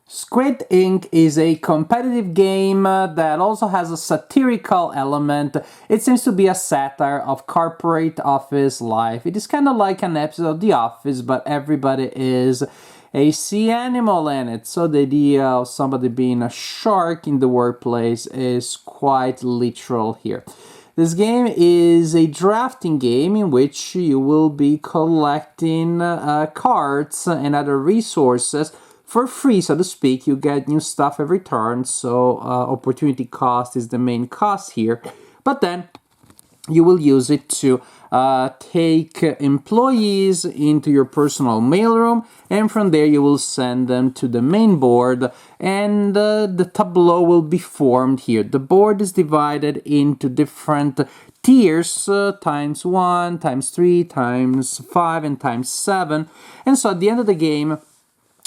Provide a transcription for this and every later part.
Squid Inc. is a competitive game that also has a satirical element. It seems to be a satire of corporate office life. It is kind of like an episode of The Office, but everybody is a sea animal in it. So the idea of somebody being a shark in the workplace is quite literal here. This game is a drafting game in which you will be collecting cards and other resources for free, so to speak. You get new stuff every turn, so opportunity cost is the main cost here. But then you will use it to take employees into your personal mailroom, and from there you will send them to the main board, and the tableau will be formed here. The board is divided into different tiers, times 1, times 3, times 5, and times 7. And so at the end of the game,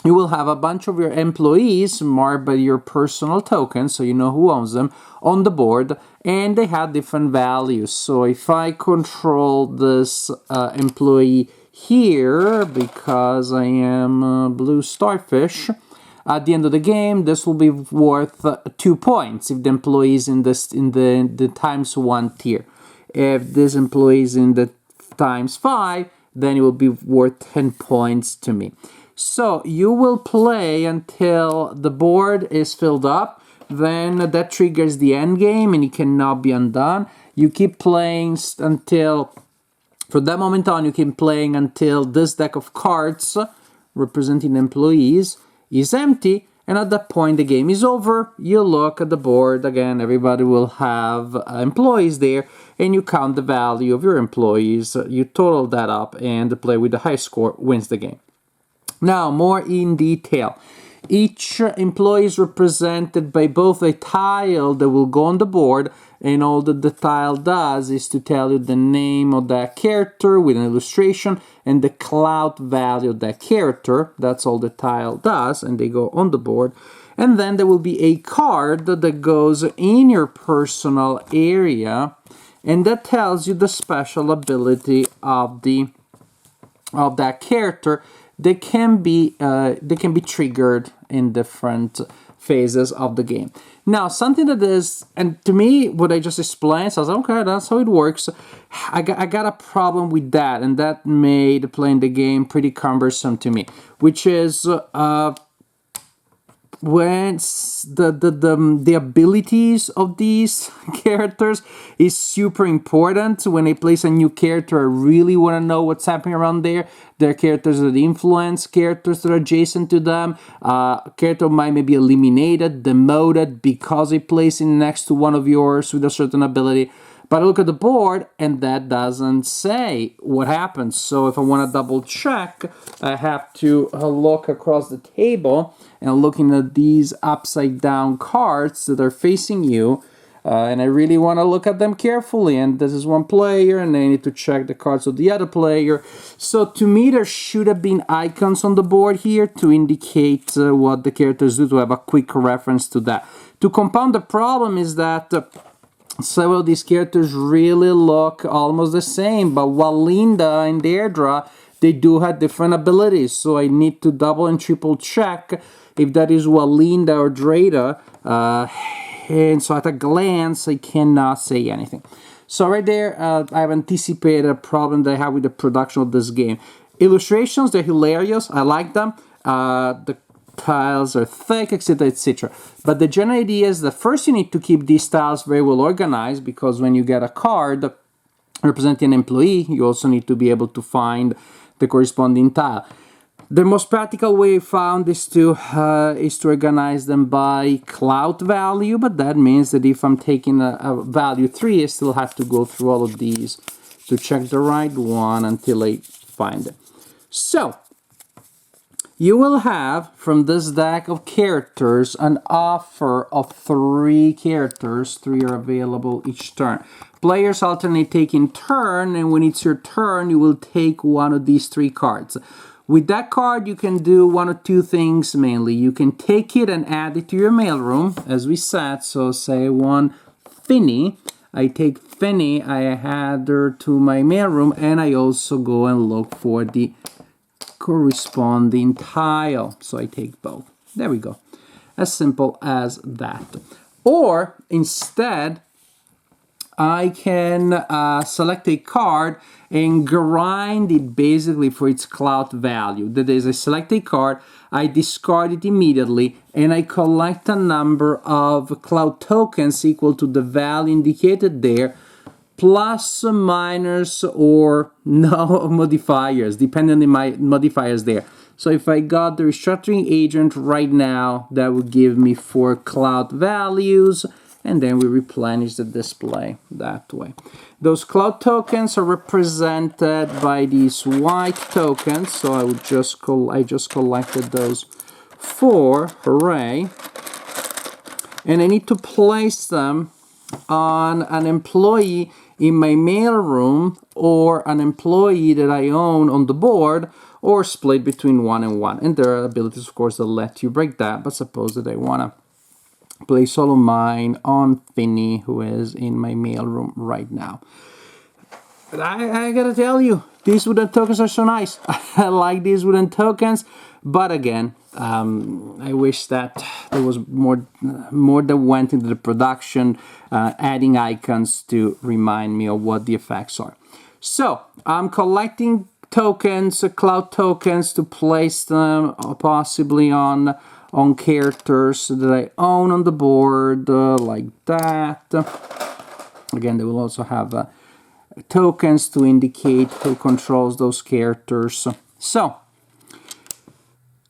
you will have a bunch of your employees marked by your personal tokens, so you know who owns them, on the board, and they have different values. So if I control this employee here, because I am blue starfish, at the end of the game, this will be worth 2 points if the employee is in the times 1 tier. If this employee is in the times 5, then it will be worth 10 points to me. So you will play until the board is filled up, then that triggers the end game and it cannot be undone. You keep playing until, from that moment on, you keep playing until this deck of cards representing employees is empty, and at that point the game is over. You look at the board again, everybody will have employees there, and you count the value of your employees, you total that up, and the player with the highest score wins the game. Now, more in detail. Each employee is represented by both a tile that will go on the board, and all that the tile does is to tell you the name of that character with an illustration and the clout value of that character. That's all the tile does, and they go on the board. And then there will be a card that goes in your personal area, and that tells you the special ability of that character. They can be triggered in different phases of the game. Now, something that is, and to me, what I just explained, so I was like, okay, that's how it works. I got a problem with that, and that made playing the game pretty cumbersome to me, which is when the abilities of these characters is super important. When I place a new character, I really want to know what's happening around there. There are characters that influence characters that are adjacent to them. Character might be eliminated, demoted because I place it next to one of yours with a certain ability. But I look at the board and that doesn't say what happens. So if I want to double check, I have to look across the table and looking at these upside down cards that are facing you. And I really want to look at them carefully. And this is one player, and I need to check the cards of the other player. So to me, there should have been icons on the board here to indicate what the characters do, to have a quick reference to that. To compound the problem is that several of these characters really look almost the same, but Walinda and Deirdre, they do have different abilities, so I need to double and triple check if that is Walinda or Dreda, and so at a glance I cannot say anything. So right there, I've anticipated a problem that I have with the production of this game. Illustrations, they're hilarious, I like them. The tiles are thick, etc., etc. But the general idea is that first you need to keep these tiles very well organized, because when you get a card representing an employee, you also need to be able to find the corresponding tile. The most practical way I found is to organize them by clout value, but that means that if I'm taking a value 3, I still have to go through all of these to check the right one until I find it. So you will have, from this deck of characters, an offer of 3 characters. 3 are available each turn. Players alternate taking turn, and when it's your turn, you will take one of these 3 cards. With that card, you can do one or two things mainly. You can take it and add it to your mailroom, as we said. So say I want Finny. I take Finny, I add her to my mailroom, and I also go and look for the corresponding tile. So I take both. There we go. As simple as that. Or instead, I can select a card and grind it basically for its clout value. That is, I select a card, I discard it immediately, and I collect a number of clout tokens equal to the value indicated there, plus, minus, or no modifiers, depending on my modifiers there. So if I got the restructuring agent right now, that would give me 4 clout values, and then we replenish the display that way. Those clout tokens are represented by these white tokens, so I just collected those 4, hooray, and I need to place them on an employee in my mailroom or an employee that I own on the board, or split between 1 and 1. And there are abilities, of course, that let you break that, but suppose that I want to place all of mine on Finny, who is in my mailroom right now. But I gotta tell you, these wooden tokens are so nice. I like these wooden tokens, but again, I wish that there was more that went into the production, adding icons to remind me of what the effects are. So I'm collecting tokens, clout tokens, to place them possibly on characters that I own on the board, like that. Again, they will also have tokens to indicate who controls those characters. So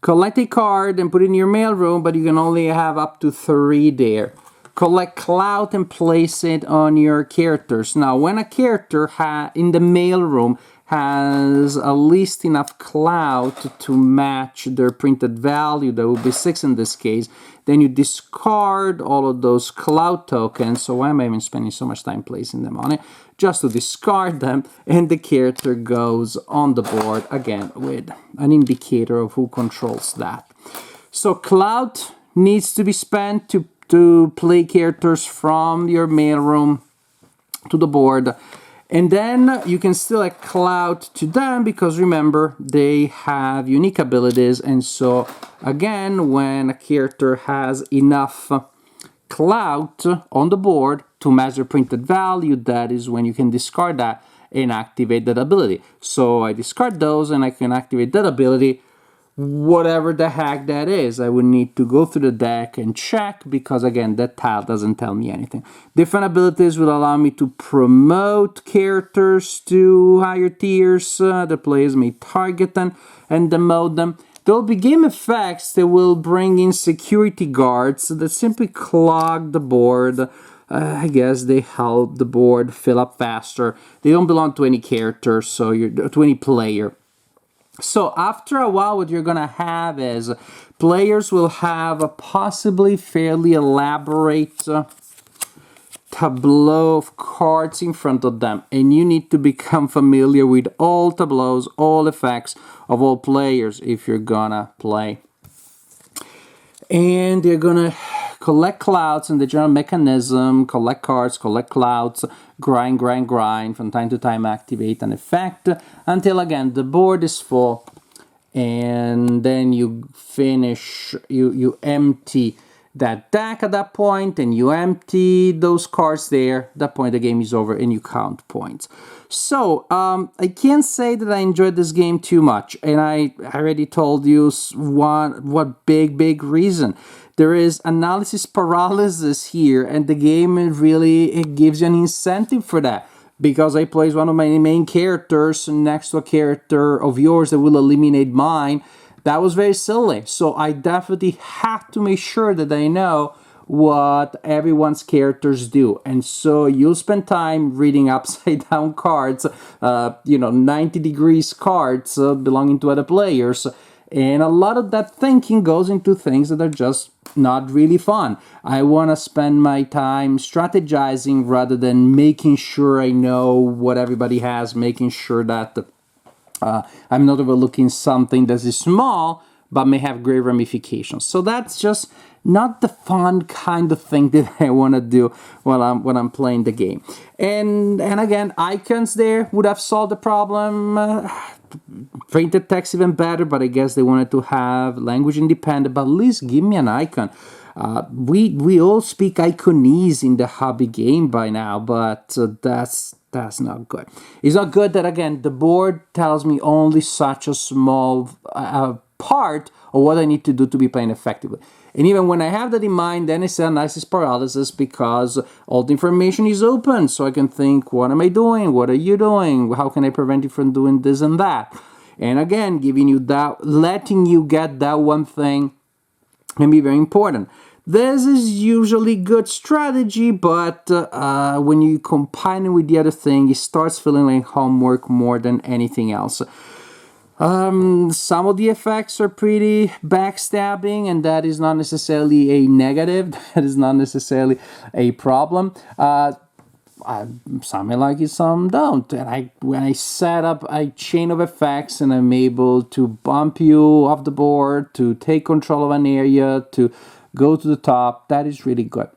collect a card and put it in your mailroom, but you can only have up to 3 there. Collect clout and place it on your characters. Now, when a character in the mailroom has at least enough clout to match their printed value, that would be 6 in this case, then you discard all of those clout tokens. So why am I even spending so much time placing them on it? Just to discard them, and the character goes on the board again with an indicator of who controls that. So clout needs to be spent to play characters from your mailroom to the board. And then you can still add clout to them, because remember, they have unique abilities. And so again, when a character has enough clout on the board to match their printed value, that is when you can discard that and activate that ability. So I discard those and I can activate that ability, whatever the heck that is. I would need to go through the deck and check, because again, that tile doesn't tell me anything. Different abilities will allow me to promote characters to higher tiers. The players may target them and demote them. There will be game effects that will bring in security guards that simply clog the board. I guess they help the board fill up faster. They don't belong to any character, so to any player. So after a while, what you're gonna have is players will have a possibly fairly elaborate tableau of cards in front of them, and you need to become familiar with all tableaus, all effects of all players if you're gonna play. And they're gonna collect clouds, and the general mechanism: collect cards, collect clouds, grind from time to time, activate an effect until again the board is full, and then you finish, you empty that deck at that point, and you empty those cards there. At that point the game is over and you count points. So I can't say that I enjoyed this game too much, and I already told you what big reason. There is analysis paralysis here, and the game really gives you an incentive for that, because I place one of my main characters next to a character of yours that will eliminate mine. That was very silly. So I definitely have to make sure that I know what everyone's characters do. And so you'll spend time reading upside down cards, 90 degrees cards belonging to other players. And a lot of that thinking goes into things that are just not really fun. I want to spend my time strategizing rather than making sure I know what everybody has, making sure that I'm not overlooking something that is small but may have great ramifications. So that's just not the fun kind of thing that I want to do when I'm playing the game. And again, icons there would have solved the problem. printed text even better, but I guess they wanted to have language independent, but at least give me an icon. We all speak Iconese in the hobby game by now, but that's not good. It's not good that, again, the board tells me only such a small part of what I need to do to be playing effectively. And even when I have that in mind, then it's analysis paralysis because all the information is open. So I can think, what am I doing? What are you doing? How can I prevent you from doing this and that? And again, giving you that, letting you get that one thing can be very important. This is usually good strategy, but when you combine it with the other thing, it starts feeling like homework more than anything else. Some of the effects are pretty backstabbing, and that is not necessarily a negative. That is not necessarily a problem. Some I like it, some don't. And when I set up a chain of effects and I'm able to bump you off the board, to take control of an area, to go to the top, that is really good.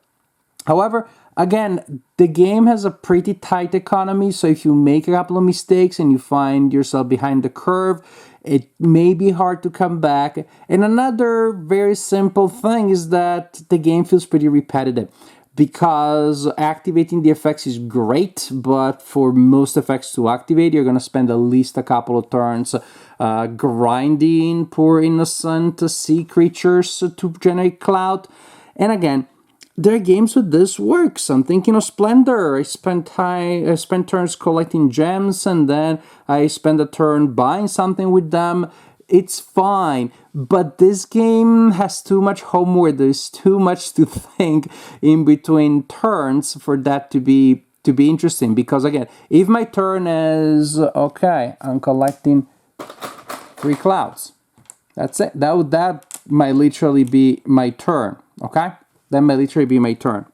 However, again, the game has a pretty tight economy, so if you make a couple of mistakes and you find yourself behind the curve, it may be hard to come back. And another very simple thing is that the game feels pretty repetitive, because activating the effects is great, but for most effects to activate, you're going to spend at least a couple of turns grinding poor innocent sea creatures to generate clout. And again, there are games with this works. I'm thinking of Splendor. I spent turns collecting gems, and then I spend a turn buying something with them. It's fine, but this game has too much homework. There's too much to think in between turns for that to be interesting. Because again, if my turn is okay, I'm collecting 3 clouds. That's it. That might literally be my turn. Okay, that might literally be my turn.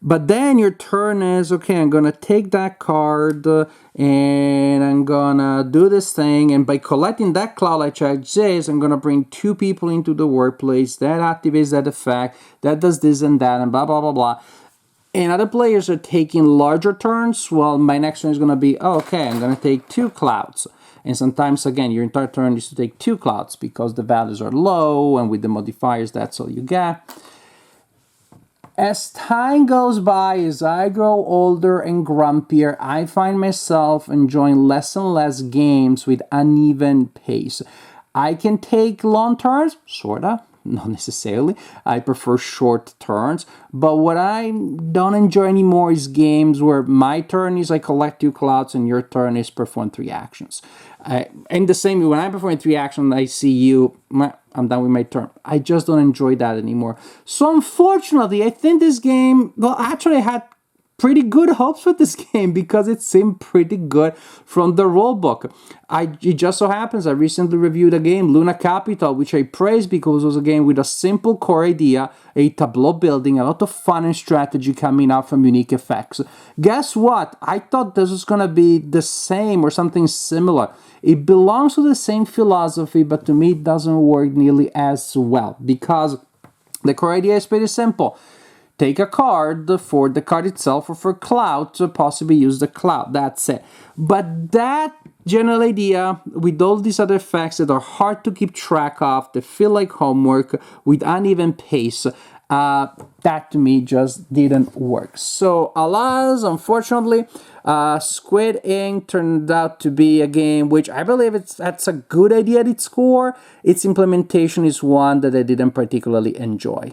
But then your turn is, okay, I'm going to take that card and I'm going to do this thing. And by collecting that cloud like I says, I'm going to bring 2 people into the workplace. That activates that effect. That does this and that and blah, blah, blah, blah. And other players are taking larger turns. Well, my next turn is going to be, oh, okay, I'm going to take 2 clouds. And sometimes, again, your entire turn is to take 2 clouds because the values are low. And with the modifiers, that's all you get. As time goes by, as I grow older and grumpier, I find myself enjoying less and less games with uneven pace. I can take long turns, sorta, not necessarily. I prefer short turns. But what I don't enjoy anymore is games where my turn is I collect 2 clouds and your turn is perform 3 actions. And the same, when I perform 3 actions, I see you, I'm done with my turn. I just don't enjoy that anymore. So unfortunately, I think this game, well, actually I had pretty good hopes for this game because it seemed pretty good from the rulebook. It just so happens I recently reviewed a game, Luna Capital, which I praised because it was a game with a simple core idea, a tableau building, a lot of fun and strategy coming out from unique effects. Guess what? I thought this was going to be the same or something similar. It belongs to the same philosophy, but to me it doesn't work nearly as well because the core idea is pretty simple. Take a card for the card itself or for cloud to possibly use the cloud. That's it. But that general idea with all these other effects that are hard to keep track of, that feel like homework with uneven pace, that to me just didn't work. So alas, unfortunately, Squid Inc. turned out to be a game which I believe that's a good idea at its core. Its implementation is one that I didn't particularly enjoy.